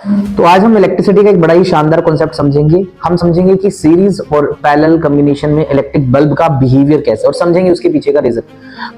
तो आज हम इलेक्ट्रिसिटी का एक बड़ा ही शानदार कॉन्सेप्ट समझेंगे। हम समझेंगे कि सीरीज और पैरेलल कॉम्बिनेशन में इलेक्ट्रिक बल्ब का बिहेवियर कैसे, और समझेंगे उसके पीछे का रीजन।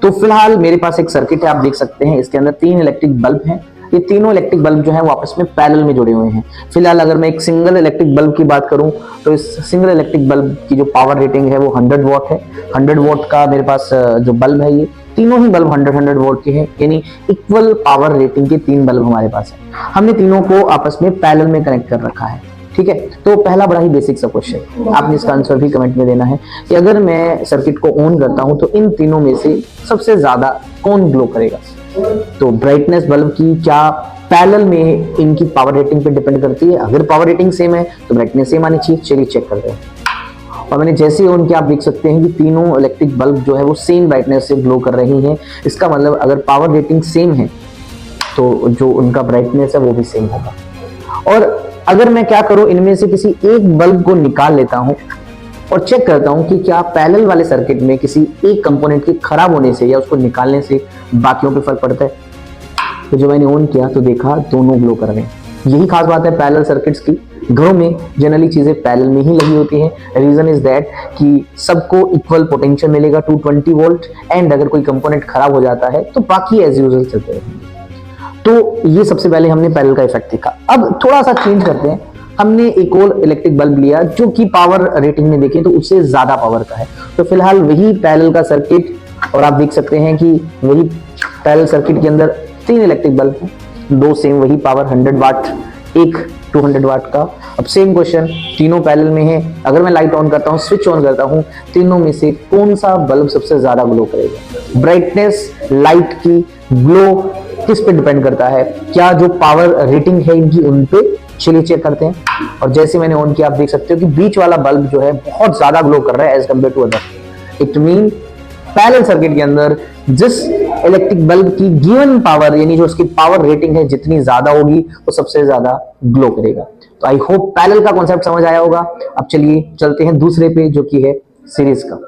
तो फिलहाल मेरे पास एक सर्किट है, आप देख सकते हैं। इसके अंदर 3 इलेक्ट्रिक बल्ब हैं। ये तीनों इलेक्ट्रिक बल्ब जो है वो आपस में पैरेलल में जुड़े हुए हैं। फिलहाल अगर मैं एक सिंगल इलेक्ट्रिक बल्ब की बात करूं तो इस सिंगल इलेक्ट्रिक बल्ब की जो पावर रेटिंग है वो 100 वॉट है। 100 वॉट का मेरे पास जो बल्ब है, ये तीनों ही बल्ब 100 वोल्ट के हैं, यानी इक्वल पावर रेटिंग के 3 बल्ब हमारे पास है। हमने तीनों को आपस में पैरेलल में कनेक्ट कर रखा है, ठीक है। तो पहला बड़ा ही बेसिक सा क्वेश्चन, आपने इसका आंसर भी कमेंट में देना है कि अगर मैं सर्किट को ऑन करता हूं तो इन तीनों में से सबसे ज्यादा कौन ग्लो करेगा। तो ब्राइटनेस बल्ब की क्या पैरेलल में इनकी पावर रेटिंग पे डिपेंड करती है। अगर पावर रेटिंग सेम है तो ब्राइटनेस सेम आनी चाहिए। चलिए चेक करते हैं। और मैंने जैसे ही ऑन किया, आप देख सकते हैं कि तीनों इलेक्ट्रिक बल्ब जो है वो सेम ब्राइटनेस से ग्लो कर रही हैं। इसका मतलब अगर पावर रेटिंग सेम है तो जो उनका ब्राइटनेस है वो भी सेम होगा। और अगर मैं क्या करूं, इनमें से किसी एक बल्ब को निकाल लेता हूं और चेक करता हूं कि क्या पैरेलल वाले सर्किट में किसी एक कंपोनेंट के खराब होने से या उसको निकालने से बाकियों पे फर्क पड़ता है। तो जब मैंने ऑन किया तो देखा दोनों ग्लो कर रहे हैं। यही खास बात है पैरेलल सर्किट्स की। घरों में जनरली चीजें पैरेलल में ही लगी होती हैं। रीजन इज दैट कि सबको इक्वल पोटेंशियल मिलेगा 220 वोल्ट, एंड अगर कोई कंपोनेंट खराब हो जाता है तो बाकी एज यूजुअल चलते रहेंगे। तो ये सबसे पहले हमने पैरेलल का इफेक्ट देखा। अब थोड़ा सा चेंज करते हैं। हमने एक और इलेक्ट्रिक बल्ब लिया जो कि पावर रेटिंग में देखें तो उससे ज्यादा पावर का है। तो फिलहाल वही पैरेलल का सर्किट, और आप देख सकते हैं कि वही पैरेलल सर्किट के अंदर 3 इलेक्ट्रिक बल्ब हैं, 2 सेम वही पावर 100 वाट, एक 200 वाट का। अब सेम क्वेश्चन, तीनों पैरेलल में है। अगर मैं लाइट ऑन करता हूं, स्विच ऑन करता हूं, तीनों में से कौन सा बल्ब सबसे ज्यादा ग्लो करेगा। ब्राइटनेस लाइट की ग्लो किस पे डिपेंड करता है, क्या जो पावर रेटिंग है इनकी उन पे। चलिए चेक करते हैं। और जैसे मैंने ऑन किया, आप देख सकते हो कि बीच वाला बल्ब जो है बहुत ज्यादा ग्लो कर रहा है as compare to other. It mean parallel circuit के अंदर जिस इलेक्ट्रिक बल्ब की गिवन पावर, यानी जो उसकी पावर रेटिंग है, जितनी ज्यादा होगी वो सबसे ज्यादा ग्लो करेगा। तो आई होप पैरेलल का कॉन्सेप्ट समझ आया होगा। अब चलिए चलते हैं दूसरे पे, जो कि है सीरीज का।